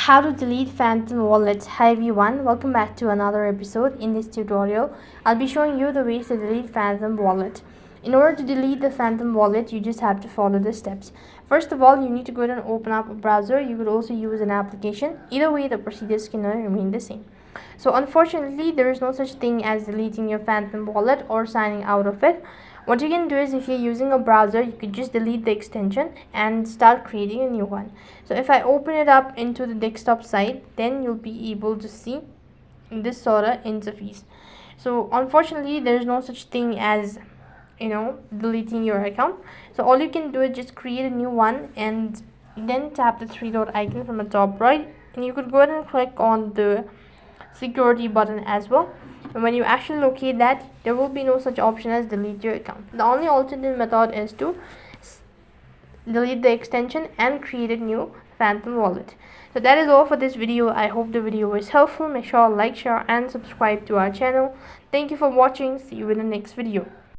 How to delete phantom wallets. Hi everyone, welcome back to another episode. In this tutorial I'll be showing you the ways to delete phantom wallet. In order to delete the phantom wallet, you just have to follow the steps. First of all, you need to go ahead and open up a browser. You could also use an application. Either way, the procedures can remain the same. So unfortunately, there is no such thing as deleting your phantom wallet or signing out of it. What you can do is, if you're using a browser, you could just delete the extension and start creating a new one. So if I open it up into the desktop site, then you'll be able to see this sort of interface. So unfortunately, there is no such thing as deleting your account. So all you can do is just create a new one and then tap the three dot icon from the top right, and you could go ahead and click on the security button as well. And when you actually locate that, there will be no such option as delete your account. The only alternate method is to delete the extension and create a new phantom wallet. So that is all for this video. I hope the video was helpful. Make sure to like, share and subscribe to our channel. Thank you for watching. See you in the next video.